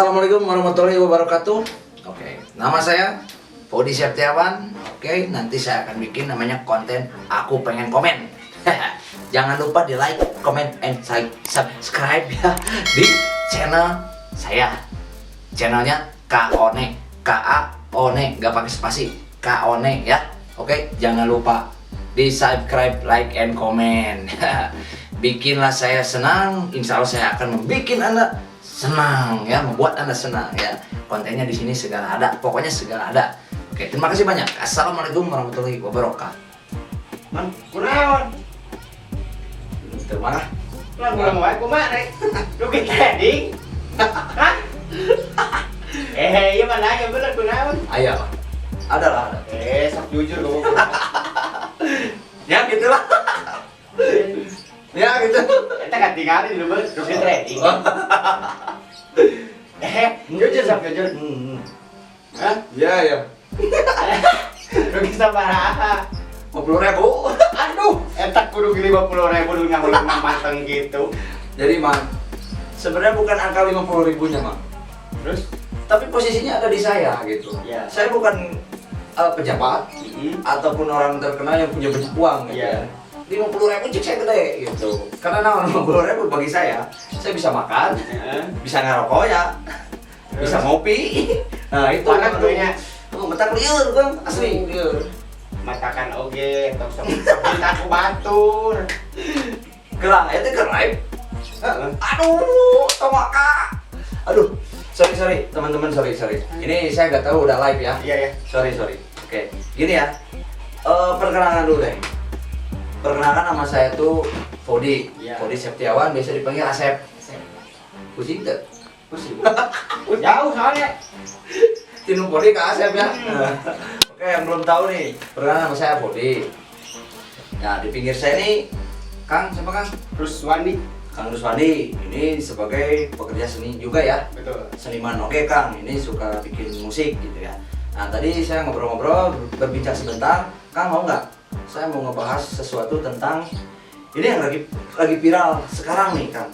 Assalamualaikum warahmatullahi wabarakatuh. Oke, nama saya Fody Septiawan. Oke, nanti saya akan bikin namanya konten Aku Pengen Komen. Jangan lupa di like, comment, and subscribe ya di channel saya. Channelnya Kaone, K-A-O-N-E, gak pakai spasi, Kaone ya. Oke, jangan lupa di subscribe, like, and comment. Bikinlah saya senang. Insya Allah saya akan membuat Anda senang ya, membuat Anda senang ya. Kontennya di sini segala ada, pokoknya segala ada. Oke, terima kasih banyak. Assalamualaikum warahmatullahi wabarakatuh. Man, kunaon? Itu mana? Lan ulang wae kumaha rek? Lu ke trading? Hah? Iya mana ya bener kunaon? Ayo, ada lah, ada. Sok jujur goblok. Ya gitulah. Ya gitu. Kita katingali dulu lu ke trading. Jujur sok jujur. Hah? Ya ya. Rugi sabaraha? 50.000. Aduh, etak kudu 50.000 dulu ngahulung mateng gitu. Jadi man, sebenarnya bukan angka 50.000-nya man. Terus? Tapi posisinya ada di saya gitu. Ya. Saya bukan pejabat ataupun orang terkenal yang punya banyak uang gitu. Iya. 50.000 cek saya gede gitu. Karena 50.000 bagi saya bisa makan, bisa ngerokok ya, bisa ngopi. Nah itu Panas duitnya. Betak liur kan, asli liur. Matakan oge, sok kita aku batur. Gelang, itu keren. Aduh, tomaka. Aduh, sorry teman-teman, sorry. Ini saya nggak tahu udah live ya. Iya ya. Sorry. Oke, gini ya. Perkenalan dulu deh. Perkenalkan nama saya tuh Fody. Iya. Fody Septiawan, biasa dipanggil Asep. Pusing tuh. Pusing. Jauh soalnya. Tinu Fody ke Asep ya. Oke, yang belum tahu nih, perkenalkan nama saya Fody. Nah, di pinggir saya nih Kang, siapa Kang? Ruswandi. Kang Ruswandi. Ini sebagai pekerja seni juga ya. Betul. Seniman. Oke Kang, ini suka bikin musik gitu ya. Nah, tadi saya ngobrol-ngobrol, berbincang sebentar. Kang mau nggak? Saya mau ngebahas sesuatu tentang ini yang lagi viral sekarang nih Kang.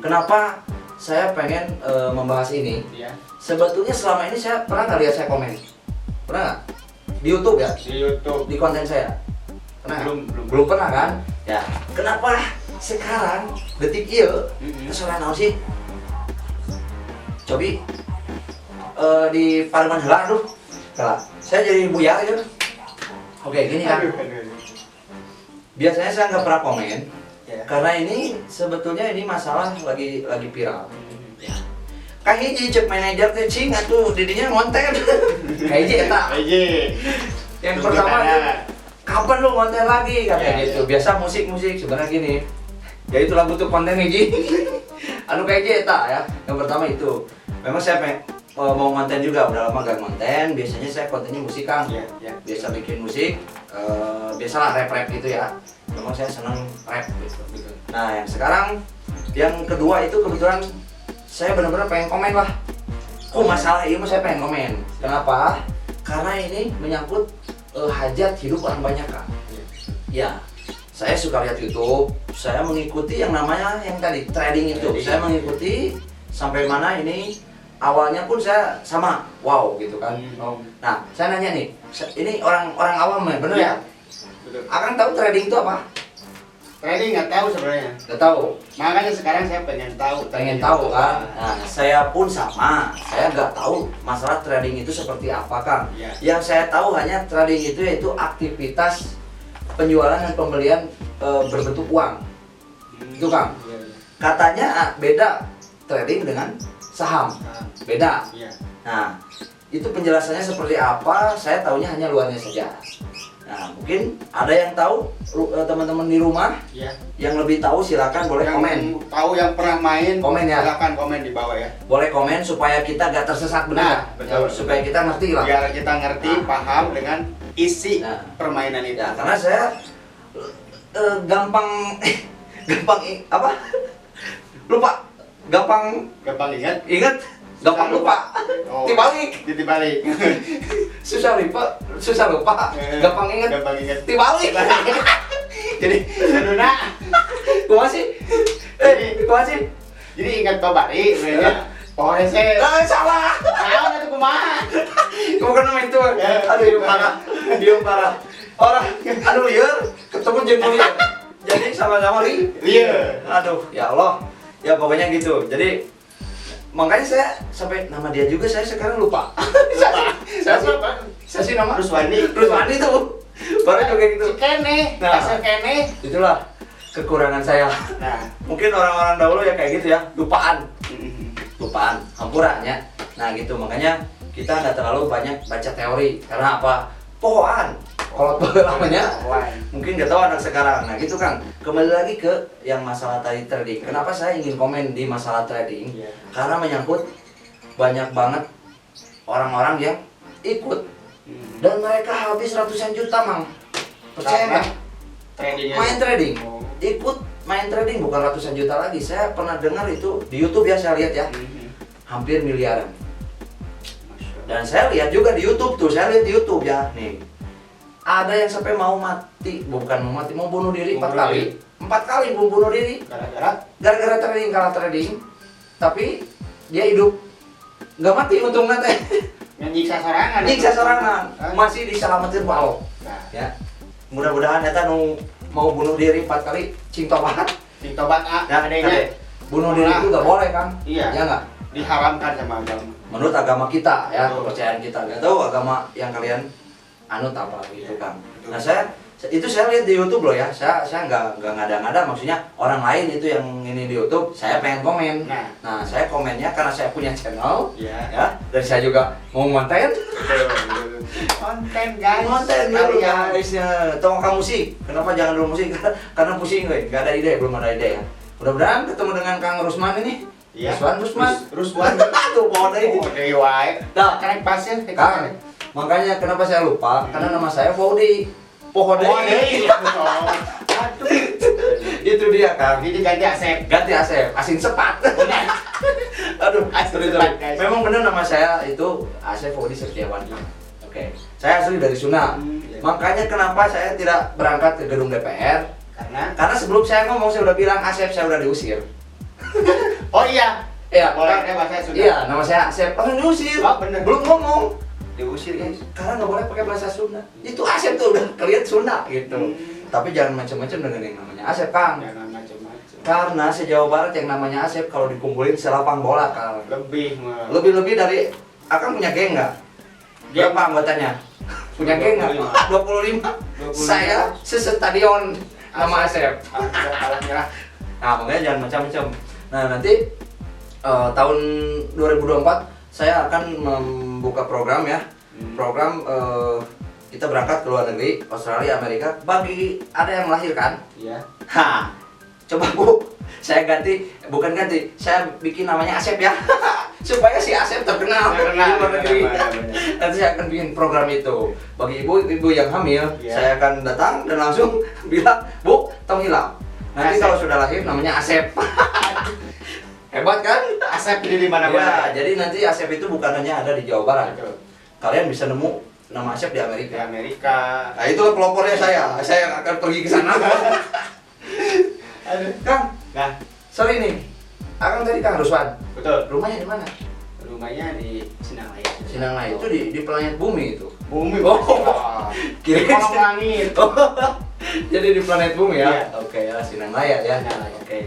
Kenapa saya pengen membahas ini? Iya. Sebetulnya selama ini saya pernah nggak lihat saya komen? Pernah nggak? Di YouTube ya? Di YouTube. Di konten saya? Pernah nggak? Belum Pernah kan? Ya. Kenapa sekarang detik iya? Kesalahan apa sih? Cobi di Parman Helah tuh. Saya jadi buyar gitu. Oke, gini kan. Biasanya saya nggak pernah komen. Ya. Karena ini sebetulnya ini masalah lagi viral. Ya. Kayak hiji cek manajer teh cing atuh didinya ngonten. Kayak hiji eta. Yang pertama tuh, kapan lu ngonten lagi katanya Ya, gitu. Biasa musik sebenarnya gini. Ya itulah butuh konten hiji. Anu kayak hiji eta ya. Yang pertama itu. Memang saya mau konten juga, udah lama gak konten. Biasanya saya kontennya musik Kang. Ya. Biasa bikin musik. Biasalah rap gitu ya. Memang saya senang rap gitu. Nah, yang sekarang yang kedua itu kebetulan saya benar-benar pengen komen lah. Kok masalah ini saya pengen komen. Kenapa? Karena ini menyangkut hajat hidup orang banyak Kang. Ya, saya suka lihat YouTube. Saya mengikuti yang namanya yang tadi trading itu. Saya mengikuti sampai mana ini. Awalnya pun saya sama, wow gitu kan. Nah, saya nanya nih, ini orang awam ya, bener ya? Betul. Akang tahu trading itu apa? Trading nggak tahu sebenarnya. Nggak tahu. Makanya sekarang saya pengen tahu. Pengen tahu kan? Nah, saya pun sama. Saya nggak tahu masalah trading itu seperti apa Kang. Ya. Yang saya tahu hanya trading itu yaitu aktivitas penjualan dan pembelian berbentuk uang. Itu Kang. Katanya beda trading dengan saham. Beda. Iya. Nah, itu penjelasannya seperti apa, saya tahunya hanya luarnya saja. Nah, mungkin ada yang tahu, teman-teman di rumah Iya. yang lebih tahu silakan boleh Yang komen. tahu yang pernah main, Komen ya. silakan komen di bawah ya. Boleh komen supaya kita gak tersesat benar. Nah, betul. Supaya kita ngerti lah. Biar kita ngerti, paham dengan isi Nah. permainan itu. Ya, karena saya gampang apa? Lupa. Gampang Gampang ingat. gampang lupa. Oh, Dibalik. Dibalik. Susah lupa. Gampang ingat. Dibalik. Jadi, seduna. Kumaha sih? Kumaha sih? Jadi ingat babari sebenarnya. Pohon sih. Salah. Naon atuh kumaha? Kamu kan main itu. Aduh, dia parah. Dia parah. Orang, aduh liar, ketemu jeung liar. Jadi sama-sama Liar. Aduh, ya Allah. Ya pokoknya gitu. Jadi makanya saya sampai nama dia juga saya sekarang lupa. Saya sih nama Ruswani tuh. Baru juga gitu. Si Kene, Nah. asal Kene. Itulah kekurangan saya. Nah, Mungkin orang-orang dahulu ya kayak gitu ya, lupaan, hampurannya. Nah gitu, makanya kita nggak terlalu banyak baca teori. Karena apa? Pohoan. Kalau namanya mungkin nggak tahu anak sekarang. Nah gitu kan. Kembali lagi ke yang masalah tadi trading. Kenapa saya ingin komen di masalah trading? Iya. Karena menyangkut banyak banget orang-orang yang ikut dan mereka habis ratusan juta, Mang. Percaya nggak? Tradingnya. Main trading. Oh. Ikut main trading bukan ratusan juta lagi. Saya pernah dengar itu di YouTube ya, saya lihat ya. Hampir miliaran. Dan saya lihat juga di YouTube tuh, saya lihat di YouTube ya. Nih. Ada yang sampai mau mati, bukan mau mati, mau bunuh diri 4 kali. 4 kali mau bunuh diri gara-gara trading, kalah trading. Tapi dia hidup. Nggak mati untungnya teh. Nyiksa sorangan. Nyiksa sorangan. Masih diselamatin ku Allah. Nah, Ya. Mudah-mudahan eta nu mau bunuh diri 4 kali cing tobat. di tobat Ya, adanya bunuh diri itu nggak boleh kan? Iya. Ya nggak? diharamkan sama agama. Menurut agama kita ya, Betul. kepercayaan kita. Nggak tahu agama yang kalian anut apa gitu kan. Nah saya lihat di YouTube loh ya. Saya nggak ngada-ngada, maksudnya orang lain itu yang ini di YouTube, saya pengen komen. Nah saya komennya karena saya punya channel Iya. ya, dan saya juga mau konten. Konten guys. Konten dulu guys ya. Tolong kamu musik. Kenapa jangan dulu musik? Karena pusing gue, nggak ada ide, belum ada ide ya. Mudah-mudahan ketemu dengan Kang Rusman ini. Iya. Rusman. Tuh pohon ini. Oh, dari wae. Nah, Karek pasir. Kang, makanya kenapa saya lupa? Karena nama saya Faudy. Pohon Oh, ini. aduh. Itu dia Kang. Jadi ganti Asep. Ganti Asep, asin sepat. Aduh, Asin sorry. sepat, guys. Memang benar nama saya itu Asep Faudy Setiawan. Oke. Saya asli dari Sunda. Iya. Makanya kenapa saya tidak berangkat ke gedung DPR? Karena Sebelum saya ngomong saya udah bilang Asep, saya udah diusir. oh iya. Iya, Boleh deh bahasa Sunda. Iya, nama saya Asep. Langsung diusir. Oh, bener. Belum ngomong. Diusir guys. Karena nggak boleh pakai bahasa Sunda. Itu Asep tuh udah kelihatan Sunda gitu. Tapi jangan macam-macam dengan yang namanya Asep, Kang. Jangan macam-macam. Karena se-Jawa Barat yang namanya Asep kalau dikumpulin selapang bola, Kang. Lebih mah. Lebih-lebih dari Akang punya geng nggak? Geng. Berapa anggotanya? Punya geng nggak? 25. 25. Saya sesetadion nama Asep. Kalah nyerah. Nah, makanya jangan macam-macam. Nah, nanti tahun 2024 saya akan membuka program ya. Program kita berangkat ke luar negeri, Australia, Amerika. Bagi ada yang melahirkan, Iya. coba Bu, saya bukan ganti, saya bikin namanya Asep ya. Supaya si Asep terkenal di luar negeri. Nanti saya akan bikin program itu. Bagi ibu yang hamil, Iya. saya akan datang dan langsung bilang, Bu, tong hilang. Nanti Asep. kalau sudah lahir namanya Asep. Hebat kan? Asep jadi di Ya, mana-mana. jadi nanti Asep itu bukan hanya ada di Jawa Barat. Betul. Kalian bisa nemu nama Asep di Di Amerika. Amerika. Nah, itulah pelopornya saya. Saya akan pergi ke sana. Aduh. Kang, Nah, sorry nih. Akang tadi Kang Ruswan. betul. Rumahnya di mana? Rumahnya di Sinangaya. Sinangaya itu di planet bumi itu. Bumi. Oh. Kira Kira- kolong langit. Jadi di planet bumi ya. Iya. Oke ya, Sinangaya ya. Sinangaya. Oke.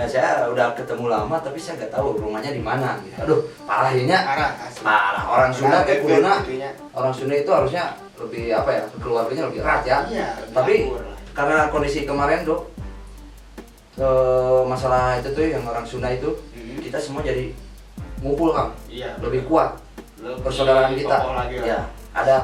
Saya udah ketemu lama tapi saya nggak tahu rumahnya di mana. Gitu. Aduh, parah ya. Arah asli. Parah. Orang Sunda kayak kuduna. Itunya. Orang Sunda itu harusnya lebih apa ya? Keluarganya lebih erat ya. Iya, lebih Tapi akur lah. karena kondisi kemarin Dok, masalah itu tuh yang orang Sunda itu, kita semua jadi ngumpul Kang, Iya. lebih kuat Lebih persaudaraan kita. kokoh lagi lah. Ya, ada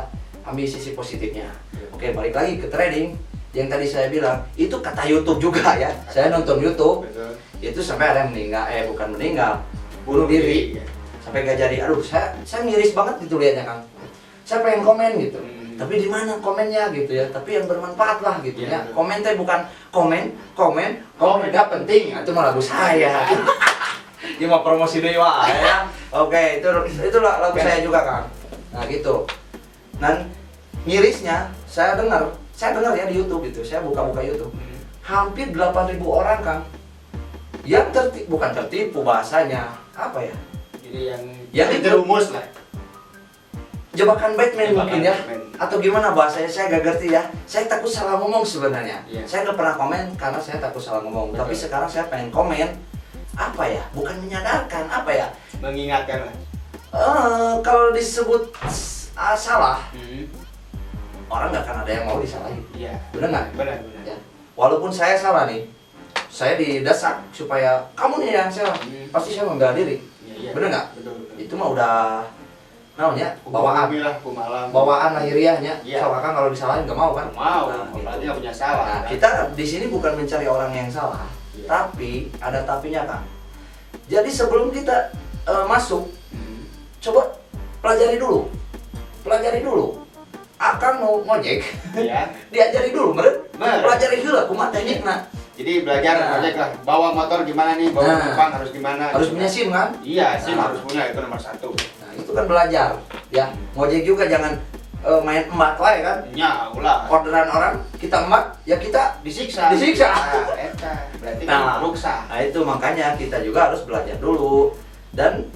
ambil sisi positifnya. Iya. Oke, balik lagi ke trading. Yang tadi saya bilang, itu kata YouTube juga ya. Saya nonton YouTube, Betul. itu sampai ada yang meninggal, bukan meninggal, bunuh diri. Iya. Sampai gak jadi. Aduh, saya miris banget gitu lihatnya Kang. Saya pengen komen gitu. Tapi di mana komennya gitu ya? Tapi yang bermanfaat lah gitu Iya, ya. betul. Komen teh bukan komen gak penting. Itu mah lagu saya. Ini mah promosi dewa ya. Oke, itu lagu saya juga Kang. Nah gitu. Dan mirisnya saya dengar ya di YouTube itu. Saya buka-buka YouTube. Hampir 8.000 orang Kang. Yang bukan tertipu bahasanya. Apa ya? Jadi yang Yang itu- jerumus lah. Jebakan Batman Jebakan mungkin ya, Batman. atau gimana bahasanya saya gak ngerti ya. Saya takut salah ngomong sebenarnya. Iya. Saya nggak pernah komen karena saya takut salah ngomong. Betul. Tapi sekarang saya pengen komen apa ya? Bukan menyadarkan apa ya? Mengingatkan lah. Kalau disebut salah, Hmm. orang nggak akan ada yang mau disalahin. Iya. Bener nggak? Benar. Ya. Walaupun saya salah nih, saya didesak supaya kamu nih yang salah. Pasti saya membela diri. Iya. Bener nggak? Betul. Itu mah udah namanya bawaan. Bumi lah, kumalam. Bawaan lahiriahnya. Iya. Soalnya kan kalau disalahin nggak mau kan? Mau, Nah, berarti gitu. nggak punya salah. Nah, kan? kita di sini bukan mencari orang yang salah, Iya. tapi ada tapinya kan. Jadi sebelum kita masuk, Hmm. coba pelajari dulu. Akan mau ngojek, Iya. diajari dulu, meren. Bener. Pelajari dulu, kumaha teknikna. Jadi belajar Nah. project lah. Bawa motor gimana nih, bawa Nah. penumpang harus gimana. Harus gitu punya kan. SIM kan? Iya, SIM Nah. harus punya, itu nomor 1. Nah, itu kan belajar. Ya, ngojek juga jangan main emat lah ya kan. Ya, ulah. Orderan orang kita emat, ya kita. Disiksa. Disiksa. Nah, eta. Berarti Nah. kan ruksa. Nah itu makanya kita juga harus belajar dulu. Dan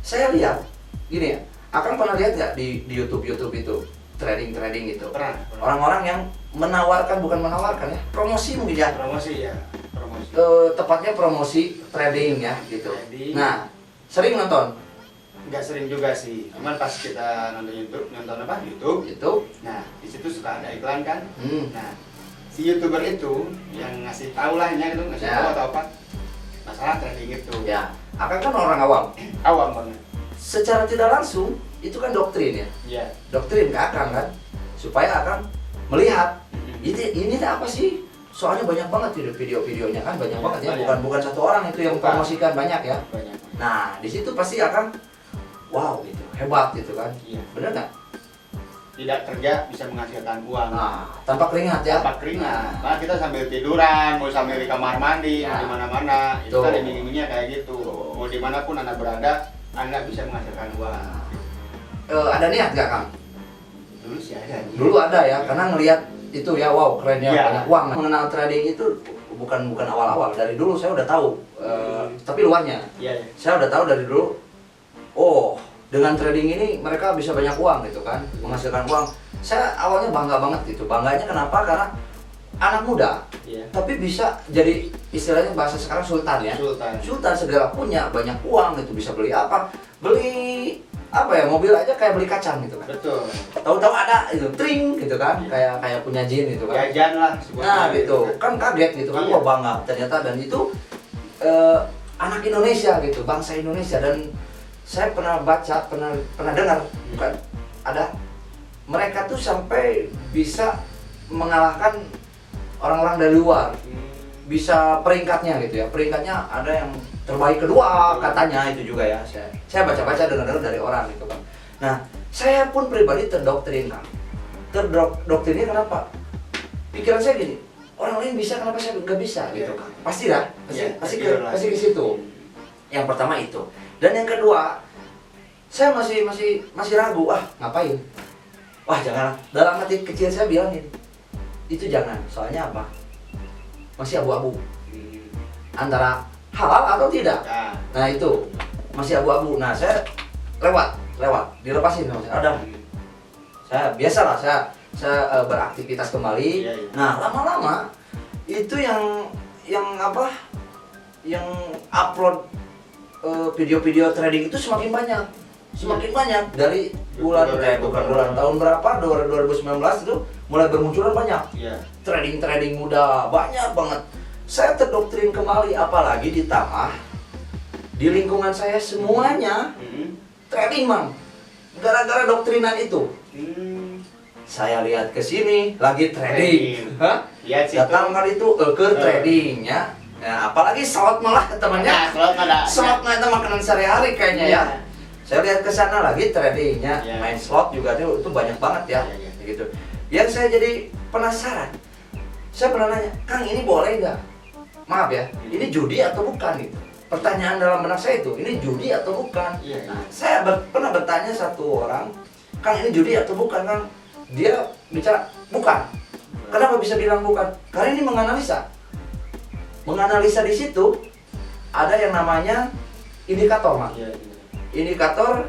saya lihat gini ya, akan pernah lihat nggak di YouTube itu trading itu Pernah. orang-orang yang menawarkan, bukan menawarkan ya, promosi mungkin ya, Promosi ya, promosi. tepatnya promosi trading ya gitu. Trading. Nah sering nonton Nggak sering juga sih, cuman pas kita nonton YouTube, itu. nah di situ suka ada iklan kan. Hmm. Nah, si YouTuber itu yang ngasih tahu lah ini gitu, ngasih Ya. tahu atau apa masalah trading itu. Ya, akan kan orang awam. Awam banget. Secara tidak langsung itu kan doktrin ya, Iya. doktrin ke Akang kan, supaya Akang melihat ini teh apa sih? Soalnya banyak banget video-videonya kan, banyak Iya, banget ya, banyak. bukan satu orang itu yang Bukan. promosikan, banyak ya. Banyak. Nah di situ pasti akan wow gitu, hebat gitu kan, Iya. bener nggak? Tidak kerja bisa menghasilkan uang. Nah tanpa keringat ya. Tanpa keringat. Nah, kita sambil tiduran, mau sambil di kamar mandi, Ya. mau di mana-mana, itu Tuh. kan iming-imingnya kayak gitu. Mau dimanapun Anda berada, Anda bisa menghasilkan uang. Ada niat nggak Kang? Dulu sih ada. Dulu ada ya, karena ngelihat itu ya, wow kerennya, Iya. banyak uang. Mengenal trading itu bukan awal-awal, dari dulu saya udah tahu, tapi luarnya. Iya. Ya. Saya udah tahu dari dulu, oh dengan trading ini mereka bisa banyak uang gitu kan, menghasilkan uang. Saya awalnya bangga banget gitu, bangganya kenapa? Karena anak muda, Iya. tapi bisa jadi istilahnya bahasa sekarang sultan ya. Sultan. Segala punya banyak uang gitu, bisa beli apa? Beli apa ya, mobil aja kayak beli kacang gitu kan. Betul. Tahu-tahu ada itu tring gitu kan, kayak punya jin gitu kan. Jajan lah sebuah Nah hari. gitu, kan kaget gitu kan, Iya. wah bangga ternyata. Dan itu anak Indonesia gitu, bangsa Indonesia. Dan saya pernah baca, pernah dengar, bukan ada, mereka tuh sampai bisa mengalahkan orang-orang dari luar, bisa peringkatnya gitu ya, peringkatnya ada yang terbaik kedua katanya, itu juga ya, saya baca-baca dengar-dengar dari orang gitu kan. Nah saya pun pribadi terdoktrin kan, terdoktrinnya kenapa? Pikiran saya gini, orang lain bisa kenapa saya nggak bisa gitu kan? Pasti lah, pasti ke situ. Yang pertama itu, dan yang kedua, saya masih ragu, ngapain? Wah jangan, dalam hati kecil saya bilang gini, itu jangan, soalnya apa? Masih abu-abu antara halal atau tidak. Nah. Nah itu masih abu-abu. Nah saya lewat dilepasin sama saya. Udah, saya biasalah saya beraktivitas kembali. Iya, iya. Nah lama-lama itu yang apa, yang upload video-video trading itu semakin banyak dari tahun berapa, 2019 itu mulai bermunculan banyak Iya. trading muda, banyak banget. Saya terdoktrin kembali, apalagi ditambah di lingkungan saya semuanya trading mang. Gara-gara doktrinan itu, saya lihat ke sini lagi trading. Hah? Lihat situ. Datang kali itu ke trading ya. Nah, apalagi slot malah temannya. Nah, slot ada. Slot itu makanan sehari-hari kayaknya ya. Iya. Saya lihat ke sana lagi tradingnya, Iya. main slot juga itu banyak banget ya. Iya, iya. Gitu. Yang saya jadi penasaran, saya pernah nanya, Kang ini boleh nggak? Maaf ya, ini judi atau bukan gitu? Pertanyaan dalam benak saya itu, ini judi atau bukan? Iya. Nah, saya pernah bertanya satu orang, Kang ini judi atau bukan Kang? Dia bicara bukan. Kenapa bisa bilang bukan? Karena ini menganalisa di situ ada yang namanya indikator Mang. Iya. Indikator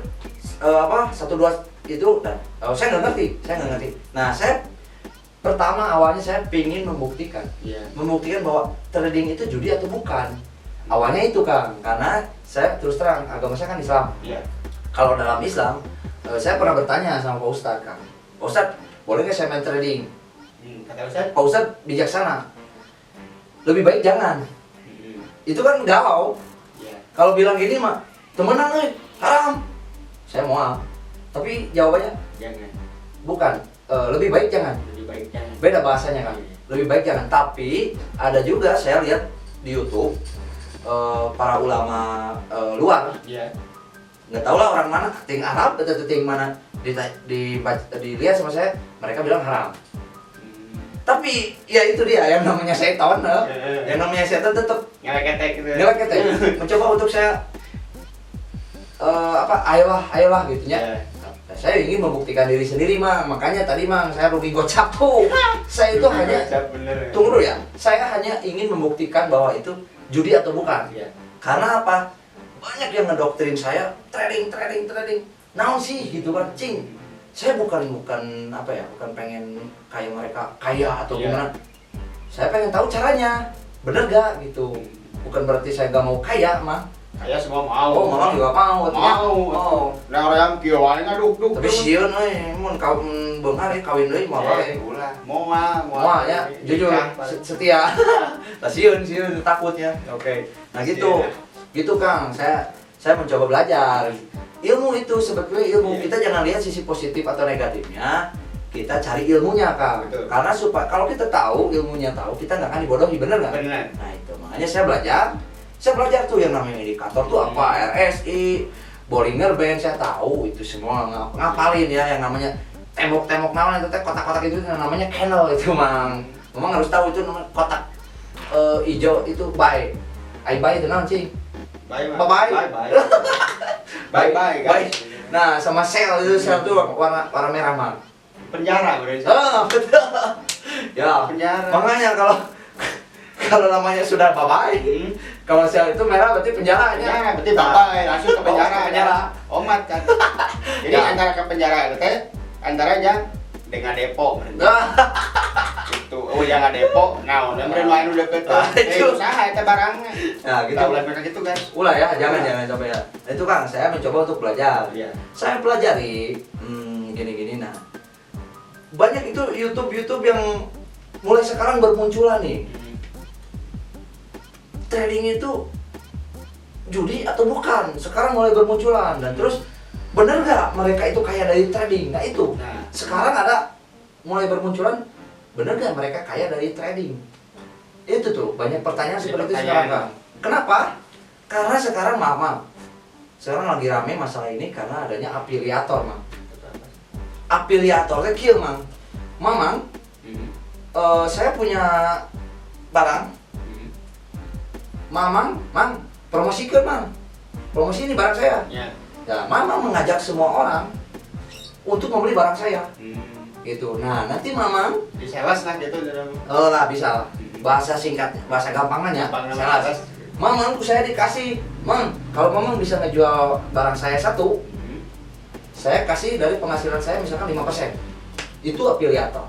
apa 1 2 itu dan saya nggak ngerti. Nah saya pertama awalnya saya pingin membuktikan bahwa trading itu judi atau bukan. Awalnya itu Kang, karena saya terus terang agama saya kan Islam. Iya. Kalau dalam Islam, saya pernah bertanya sama Pak Ustadz Kang. Pak Ustadz, boleh nggak saya main trading? Kata Ustaz? Pak Ustadz bijaksana. Lebih baik jangan. Itu kan galau. Iya. Kalau bilang gini mah, temenan haram. Saya mau. Tapi jawabannya Jangan. bukan. Lebih baik jangan. Lebih baik jangan. Beda bahasanya kan. Lebih baik jangan. Tapi ada juga saya lihat di YouTube para ulama luar, Iya. nggak tahu lah orang mana, ting Arab atau ting mana dilihat sama saya, mereka bilang haram. Tapi ya itu dia yang namanya setan, yang namanya setan tetap Ngelek-ketek gitu. ngelak-ketek. Mencoba untuk saya ayolah gitu ya. Iya. Saya ingin membuktikan diri sendiri Mang, makanya tadi Mang saya rugi gocap tuh. Saya itu hanya bener. tunggu dulu ya. Saya hanya ingin membuktikan bahwa itu judi atau bukan. Iya. Karena apa? Banyak yang ngedoktrin saya trading. Naon sih gitu kan, cing. Saya bukan pengen kayak mereka kaya atau Iya. gimana. Saya pengen tahu caranya. Bener gak gitu. Bukan berarti saya gak mau kaya, Mang. Kayak semua mau. Oh, Mamang juga mau. artinya. Mau. Oh. Nah orang kieuan ngaduk-duk. Tapi sieun mun kawin beunghar kawin deui moal we. Ulah. Moal. Moal ya, jujur setia. Lah sieun takutnya. Oke. Nah gitu. Gitu Kang, saya mencoba belajar. Ilmu itu sebetulnya ilmu. Kita jangan lihat sisi positif atau negatifnya. Kita cari ilmunya Kang. Betul. Karena supaya kalau kita tahu ilmunya kita nggak akan dibodohi, bener nggak? Bener. Nah itu makanya saya belajar tuh yang namanya indikator tuh apa, RSI, Bollinger Band, saya tahu itu semua ngapalin ya yang namanya tembok-tembok naon itu teh kotak-kotak itu yang namanya candle itu Mang. Memang harus tahu itu namanya kotak hijau itu buy. I buy itu naon sih? Bye. Bye. Nah, sama sell itu sell tuh warna merah Mang. Penjara berarti. Betul. Ya, Penjara. makanya kalau namanya sudah bye. Kalau sel itu merah berarti penjaranya. Penjara berarti bye langsung ke penjara. Ke penjara. Omat kan. Jadi Ya. antara ke penjara itu teh antaranya dengan depo. Itu jangan depo. Nah, udah anu deket. Itu. Usaha eta barangnya. Nah, gitu. Kita ulah mereka gitu kan. Ulah ya, jangan sampai ya. Itu Kang, saya mencoba untuk belajar. Iya. Saya pelajari gini nah. Banyak itu YouTube yang mulai sekarang bermunculan nih. Trading itu judi atau bukan? Sekarang mulai bermunculan dan terus bener nggak mereka itu kaya dari trading? Nah itu. Nah, Sekarang ada mulai bermunculan, bener nggak mereka kaya dari trading? Itu tuh banyak pertanyaan seperti itu sekarang Kang. Kenapa? Karena sekarang sekarang lagi rame masalah ini karena adanya afiliator Mang. Afiliatornya kieu Mang. Mamang, saya punya barang. Mang, promosikan Mang. Promosi ini barang saya. ya. Ya, Mamang mengajak semua orang untuk membeli barang saya. Gitu. Nah, nanti Mamang Di sales lah gitu dalam. lah bisa lah. Bahasa singkatnya, bahasa gampangnya. Sales. Mamang saya dikasih, Mang, kalau Mamang bisa ngejual barang saya 1, saya kasih dari penghasilan saya misalkan 5%. Itu afiliator.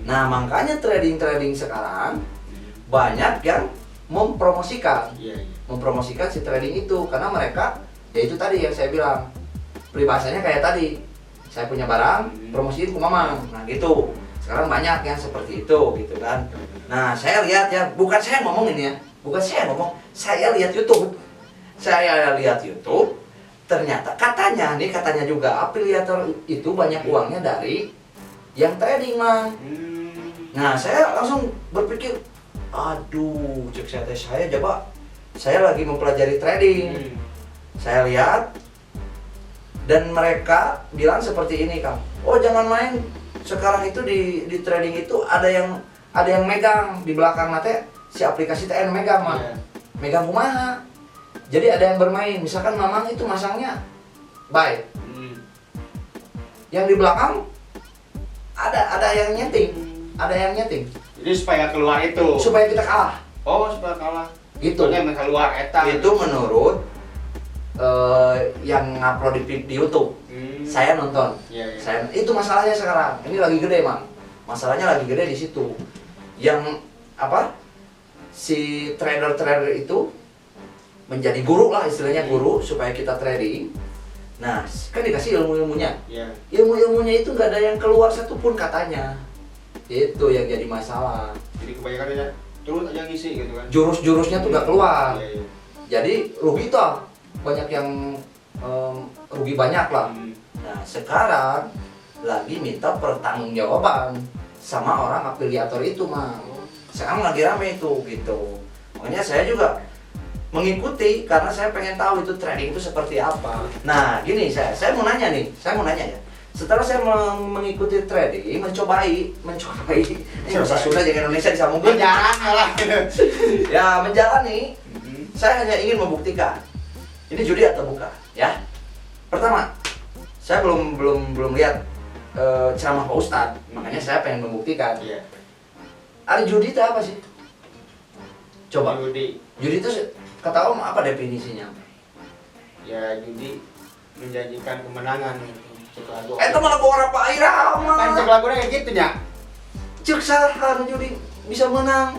Nah, makanya trading sekarang banyak yang mempromosikan si trading itu karena mereka ya itu tadi yang saya bilang peribahasanya kayak tadi, saya punya barang promosiin ke Mamang. Nah gitu, sekarang banyak yang seperti itu gitu kan. Nah saya lihat ya, bukan saya ngomong ini ya, saya lihat YouTube, ternyata katanya juga afiliator itu banyak uangnya dari yang trading Mang. Nah saya langsung berpikir, aduh, cek saya coba, saya lagi mempelajari trading. Saya lihat dan mereka bilang seperti ini Kang. Oh jangan main, sekarang itu di trading itu ada yang megang di belakang nate si aplikasi TN megang Mang. Megang kumaha. Jadi ada yang bermain, misalkan Mamang itu masangnya buy. Yang di belakang ada yang nyeting. Jadi supaya keluar itu. Supaya kita kalah. Oh, supaya kalah. Gitu. Soalnya emang keluar eta. Itu menurut yang ngupload di YouTube. Saya nonton. Iya, iya. Itu masalahnya sekarang. Ini lagi gede, Mang. Masalahnya lagi gede di situ. Yang apa? Si trader-trader itu menjadi guru lah istilahnya, guru supaya kita trading. Nah, kan dikasih ilmu-ilmunya. Iya. Ilmu-ilmunya itu nggak ada yang keluar satupun katanya. Itu yang jadi masalah. Jadi kebanyakan aja terus aja ngisi gitu kan. Jurus-jurusnya tuh nggak keluar. Iya, iya. Jadi rugi tuh. Banyak yang rugi banyak lah. Nah, sekarang lagi minta pertanggungjawaban sama orang afiliator itu, Mang. Sekarang lagi rame itu gitu. Makanya saya juga mengikuti karena saya pengen tahu itu trading itu seperti apa. Nah, gini saya mau nanya nih, ya. Setelah saya mengikuti trading, mencobai, ini bahasa Sunda jangan Indonesia disambungkan. Jarang lah. Ya, menjalani. Saya hanya ingin membuktikan ini judi atau bukan, ya. Pertama, saya belum lihat ceramah Pak Ustadz, makanya saya pengen membuktikan. Iya. Ada judi itu apa sih? Coba. Judi. Judi itu kata Om apa definisinya? Ya judi menjanjikan kemenangan gitu. Cek lagu. Itu malah orang Pak Irama. Kan cek lagunya kayak gitu nya. Cek saha judi bisa menang.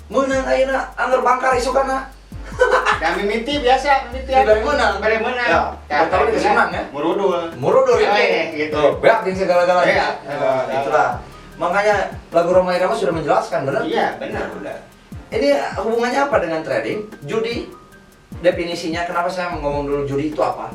Menang ayeuna anggar bangkar isukana. Dan mimiti biasa, mimiti Di bari menang. Bari menang. Ya, pertama dikasih menang ya. Murudul. Murudul itu. Gitu. Beak jeung segala-galanya. Iya. Itulah. Makanya lagu Rhoma Irama sudah menjelaskan, benar? Iya, benar, benar. Ini hubungannya apa dengan trading? Judi, definisinya kenapa saya ngomong dulu judi itu apa?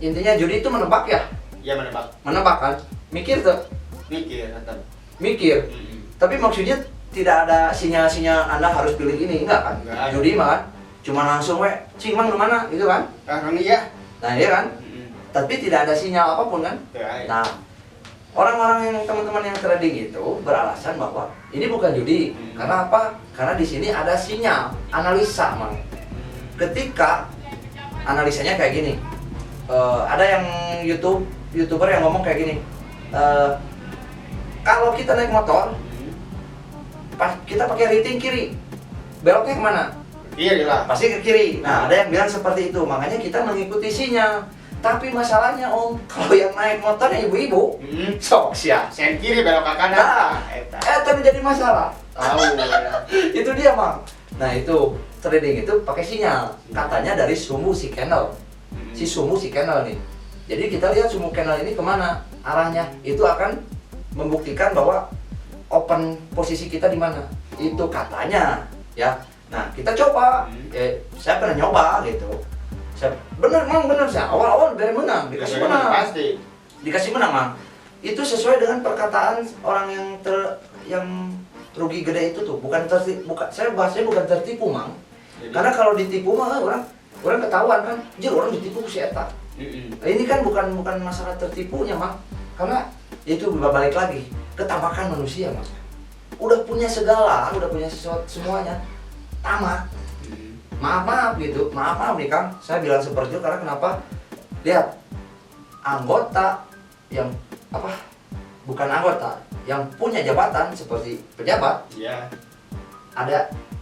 Intinya judi itu menebak ya? Iya, menebak. Menebak kan? Mikir tuh? Mikir, tetap. Mikir. Tapi maksudnya tidak ada sinyal-sinyal Anda harus pilih ini, enggak kan? Enggak. Judi mah kan? Cuma langsung cing mang mana gitu kan? Kan iya. Nah iya kan? Tapi tidak ada sinyal apapun kan? Nah, orang-orang yang teman-teman yang trading itu beralasan bahwa ini bukan judi. Karena apa? Karena di sini ada sinyal, analisa, Mang. Ketika analisanya kayak gini, ada yang YouTuber yang ngomong kayak gini, kalau kita naik motor, kita pakai rating kiri, beloknya kemana? Kiri lah. Pasti ke kiri. Nah, ada yang bilang seperti itu. Makanya kita mengikuti sinyal. Tapi masalahnya Om, kalau yang naik motornya ibu-ibu, sok sia. Sen kiri belok ke kanan. Nah, tapi jadi masalah. Tahu. Itu dia, Mang. Nah, itu trading itu pakai sinyal. Katanya dari sumbu si candle. Si sumbu si candle nih. Jadi kita lihat sumbu candle ini kemana arahnya. Itu akan membuktikan bahwa open posisi kita di mana. Itu katanya, ya. Nah, kita coba. Saya pernah nyoba gitu. Bener saya awal-awal dari menang, dikasih menang. Pasti. Dikasih menang, Mang. Itu sesuai dengan perkataan orang yang rugi gede itu tuh. Saya bahasanya bukan tertipu, Mang. Karena kalau ditipu mah orang ketahuan kan. Jir, orang ditipu si eta. Nah, ini kan bukan masalah tertipunya, Mang. Karena itu balik lagi ketabakan manusia, Mang. Udah punya segala, udah punya sesuatu semuanya. Tamat. Maaf gitu, maaf nih Kang, saya bilang seperti itu karena kenapa? Lihat, anggota yang bukan anggota, yang punya jabatan seperti pejabat, Iya.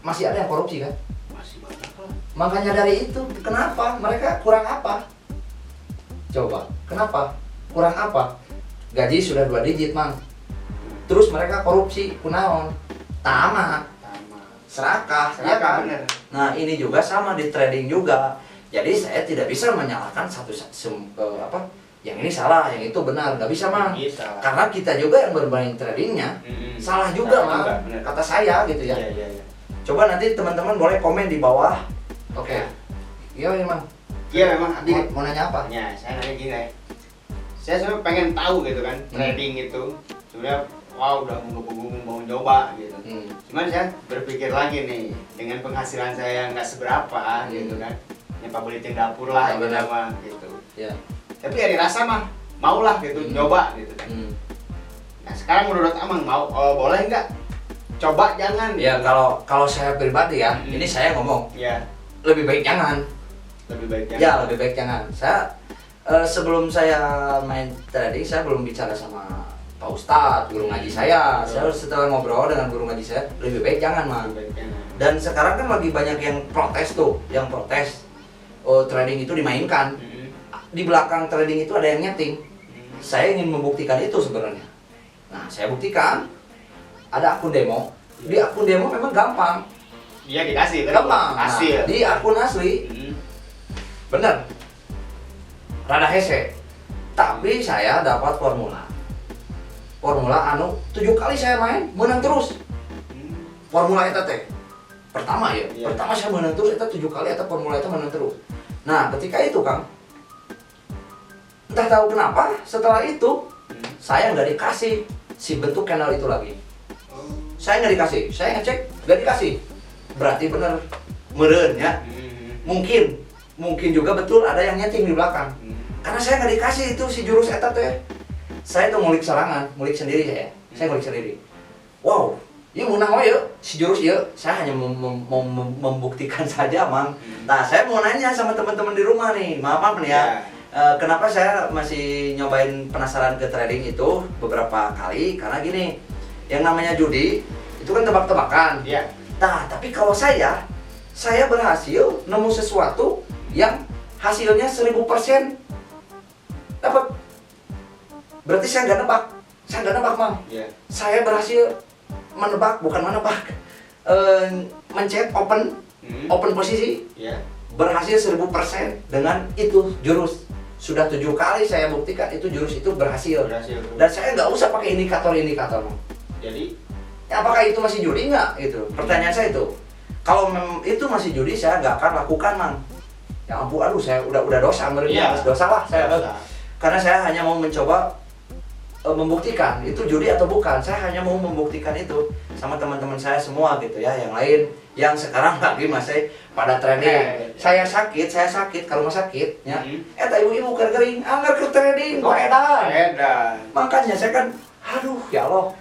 masih ada yang korupsi kan? Masih banyak lah. Makanya dari itu, kenapa? Mereka kurang apa? Coba, kenapa? Kurang apa? Gaji sudah 2 digit, Mang. Terus mereka korupsi, kunaon? Tamat. Serakah, ya kan? Bener. Nah, ini juga sama di trading juga. Jadi saya tidak bisa menyalahkan yang ini salah, yang itu benar, nggak bisa, Mang. Bisa. Karena kita juga yang bermain tradingnya salah juga, Mang. Kata saya gitu ya. Iya. Coba nanti teman-teman boleh komen di bawah. Oke. Iya, Mang. Iya memang. Mau nanya apa? Ya, saya nanya gini. Saya sebenarnya pengen tahu gitu kan, trading itu sudah udah mau coba gitu. Cuman saya berpikir lagi nih, dengan penghasilan saya yang nggak seberapa gitu kan, nyepa beli dapur lah gitu mah gitu. Ya. Tapi ya dirasa mah maulah gitu, coba gitu kan. Nah sekarang menurut Amang boleh nggak? Coba jangan. Ya kalau saya pribadi ya, ini saya ngomong. Ya. Lebih baik jangan. Lebih baik jangan. Ya lebih baik jangan. Saya sebelum saya main trading, saya belum bicara sama Pak Ustadz, guru ngaji saya. Saya setelah ngobrol dengan guru ngaji saya, lebih baik jangan, Mang. Dan sekarang kan lagi banyak yang protes tuh, yang protes. trading itu dimainkan. Di belakang trading itu ada yang nyeting. Saya ingin membuktikan itu sebenarnya. Nah, saya buktikan. Ada akun demo. Di akun demo memang gampang. Iya dikasih kan? Gampang. Hasil. Nah, di akun asli, bener. Rada hese. Tapi saya dapat formula. Formula anu 7 kali saya main, menang terus. Formula eta teh. Pertama ya. Iya. Pertama saya menang terus, eta 7 kali eta formula eta menang terus. Nah, ketika itu Kang, entah tahu kenapa setelah itu saya nggak dikasih si bentuk channel itu lagi. Saya nggak dikasih, saya ngecek nggak dikasih. Berarti bener meren ya. Mungkin juga betul ada yang nyeting di belakang. Karena saya nggak dikasih itu si jurus eta teh. Saya tuh ngulik serangan, ngulik sendiri saya ngulik sendiri. Wow, ini menang ya si jurus ya. Saya hanya membuktikan saja, Mang. Nah, saya mau nanya sama teman-teman di rumah nih, maaf nih ya. Kenapa saya masih nyobain penasaran ke trading itu beberapa kali? Karena gini, yang namanya judi itu kan tebak-tebakan. Iya. Nah, tapi kalau saya berhasil nemu sesuatu yang hasilnya 1000% dapat. Berarti saya nggak nebak, Mang. Iya. Saya berhasil bukan menebak, mencet open posisi, berhasil 1000% dengan itu jurus. Sudah 7 kali saya buktikan itu jurus itu berhasil. Dan saya nggak usah pakai indikator-indikator, Mang. Jadi, apakah itu masih judi nggak? Itu pertanyaan saya itu. Kalau itu masih judi, saya nggak akan lakukan, Mang. Ya ampun, aduh, saya udah dosa, dosa lah saya. Karena saya hanya mau mencoba membuktikan itu judi atau bukan. Saya hanya mau membuktikan itu sama teman-teman saya semua gitu ya, yang lain yang sekarang lagi masih pada trading. Saya sakit ke rumah sakit ya. Eta ibu-ibu kering anggar ke trading kok edan. Makanya saya kan aduh ya Allah,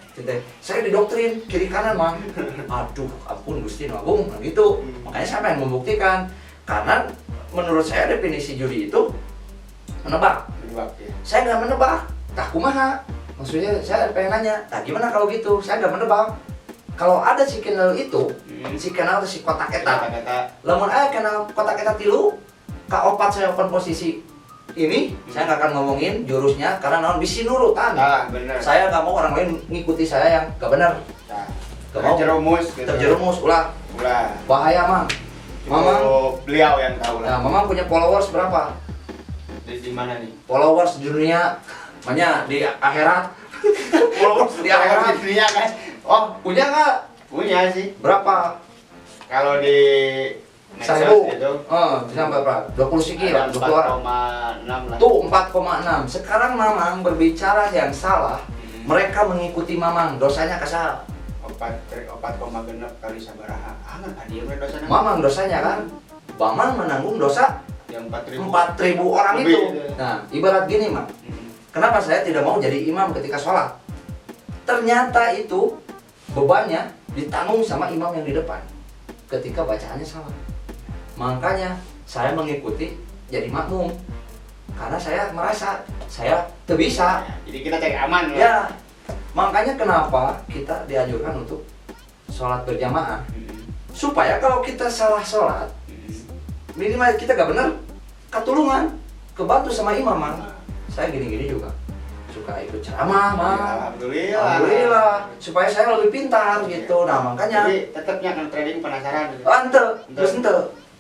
saya didoktrin kiri kanan, Mang. Aduh, ampun Gusti Agung gitu. Makanya saya pengen membuktikan, karena menurut saya definisi judi itu menebak. Saya nggak menebak, tak kumaha. Maksudnya saya pengen nanya, nah gimana kalau gitu? Saya nggak menebak. Kalau ada si channel itu, si channel atau si kotak eta, lamun channel kotak eta tilu, K4 saya open posisi ini, saya nggak akan ngomongin jurusnya karena naon bisi nurutan. Saya nggak mau orang lain ngikuti saya yang nggak benar. Terjerumus, ulah. Bahaya, Mang. Mamang, beliau yang tahu lah. Nah, Mamang punya followers berapa? Di mana nih? Followers di dunia, makanya di akhirat. Followers di akhirat. Di dunia kan? Oh, punya nggak? Punya sih. Berapa? Kalau di Seribu. itu, bisa berapa? 20 sekian, 20 orang. 4,6 lah. Tuh 4,6. Sekarang Mamang berbicara yang salah. Mereka mengikuti Mamang, dosanya kesal. 4,6 kali sabaraha. Angan hadiah mereka dosanya. Mamang dosanya kan? Mamang menanggung dosa yang 4.000 orang lebih itu. Nah, ibarat gini, Mang. Kenapa saya tidak mau jadi imam ketika sholat? Ternyata itu bebannya ditanggung sama imam yang di depan ketika bacaannya salah. Makanya saya mengikuti jadi makmum karena saya merasa saya tidak bisa. Jadi kita cari aman lah. Ya, makanya kenapa kita dianjurkan untuk sholat berjamaah, supaya kalau kita salah sholat, minimal kita gak benar, ketulungan, kebantu sama imam, Mang. Saya gini-gini juga suka ikut ceramah, Mang. Alhamdulillah, supaya saya lebih pintar gitu. Nah, makanya jadi tetapnya akan trading penasaran. Terus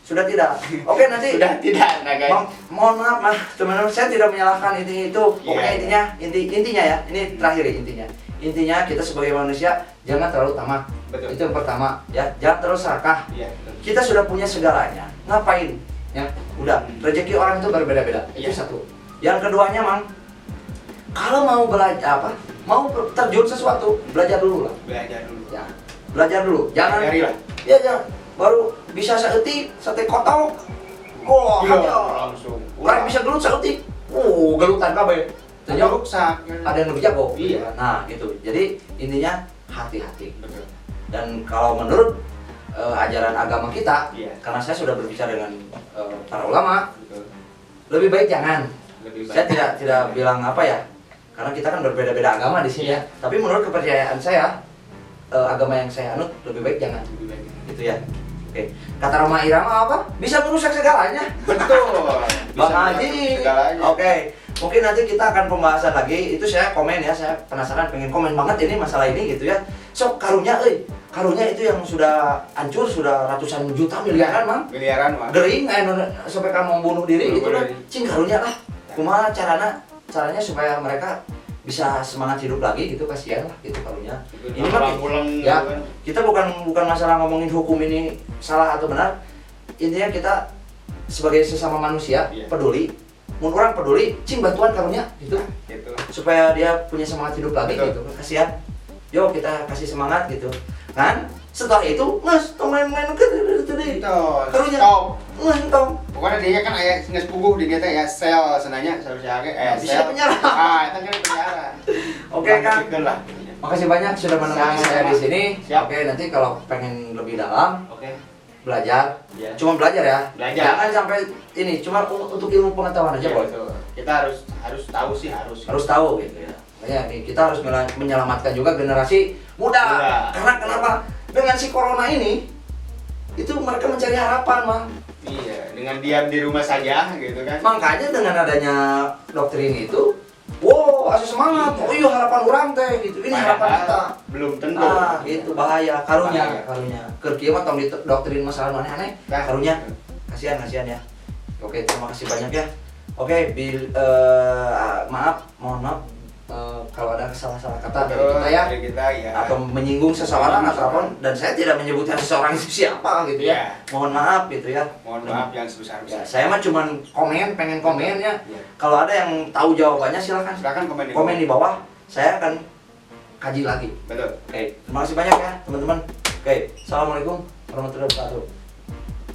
sudah tidak. Oke, nanti sudah tidak, nah guys. Mohon maaf, Mas. Teman-teman, saya tidak menyalahkan itu. Pokoknya intinya ya. Ini terakhir ya intinya. Intinya kita sebagai manusia jangan terlalu tamak. Betul. Itu yang pertama, ya. Jangan terlalu serakah. Iya, Kita sudah punya segalanya. Ngapain? Ya, udah. Rezeki orang itu berbeda-beda. Itu satu. Yang keduanya, Mang, kalau mau belajar mau terjun sesuatu, belajar dulu lah. Ya, belajar dulu. Jangan. Ya, jangan. Baru bisa seetik, sate kotok. Oh, langsung. Orang bisa gelut seetik. Gelutan kabeh. Ada ruksak. Ada yang lebih jago. Iya. Nah, gitu. Jadi intinya hati-hati. Betul. Dan kalau menurut ajaran agama kita, karena saya sudah berbicara dengan para ulama, betul, lebih baik jangan. Lebih baik. Saya tidak bilang apa ya, karena kita kan berbeda-beda agama di sini ya. Tapi menurut kepercayaan saya, agama yang saya anut lebih baik jangan. Lebih baik. Gitu ya. Oke, kata Roma Irama apa? Bisa merusak segalanya. Betul. Bang Haji. Segalanya. Oke, mungkin nanti kita akan pembahasan lagi. Itu saya komen ya, saya penasaran, pengen komen banget ini masalah ini gitu ya. So karunya, karunya itu yang sudah hancur, sudah ratusan juta miliaran mang. Miliaran mah. Gering, sampai kamu membunuh diri gitu Bunuh kan. diri. Cing karunya lah. Kumaha caranya supaya mereka bisa semangat hidup lagi gitu, kasihan lah gitu karunya. Ini mah pulang ya, kita bukan masalah ngomongin hukum ini salah atau benar. Intinya kita sebagai sesama manusia Iya. peduli. Mun orang peduli, cing bantuan karunya gitu. gitu. Supaya dia punya semangat hidup lagi Betul. gitu. Kasihan. Yo kita kasih semangat gitu. Kan? Setelah itu, nges tong main-main ke tadi. Itu. Karunya. Stop. Nges tong. Pokoknya dia kan aya geus puguh di dia teh ya sel senanya sel siage Bisa sel. penjara. Itu kan penjara. Oke, Kang. Pikir lah. Makasih banyak sudah menemani Sama-sama. saya di sini. Siap. Oke, nanti kalau pengen lebih dalam Oke. belajar, Iya. cuma belajar ya. Belajar. Jangan sampai ini, cuma untuk ilmu pengetahuan aja, Iya, Boy. betul. Kita harus tahu sih harus. Harus tahu gitu ya. Makanya nih kita harus menyelamatkan juga generasi muda. Muda. Karena kenapa? Dengan si corona ini itu mereka mencari harapan, Mang. Iya, dengan diam di rumah saja gitu kan. Makanya dengan adanya doktrin itu, wow, asa semangat. Oh iya harapan orang teh gitu. Ini harapan kita. Padahal belum tentu. Ah, gitu bahaya Bahaya. karunya. Keur kieu mah tong doktrin masalah aneh-aneh. Nah. Karunya. Kasihan ya. Oke, terima kasih banyak ya. Oke, maaf, mohon maaf kalau ada salah-salah kata dari kita ya, Dari kita ya. atau menyinggung seseorang atau apa, dan saya tidak menyebutkan seseorang itu siapa gitu ya. Iya. Mohon maaf gitu ya. Mohon maaf yang Ya, sebesar-besarnya. saya mah cuman pengen komen ya. Iya. Kalau ada yang tahu jawabannya silahkan Silakan komen komen di bawah. Saya akan kaji lagi. Betul. Oke, terima kasih banyak ya teman-teman. Oke, assalamualaikum warahmatullahi wabarakatuh.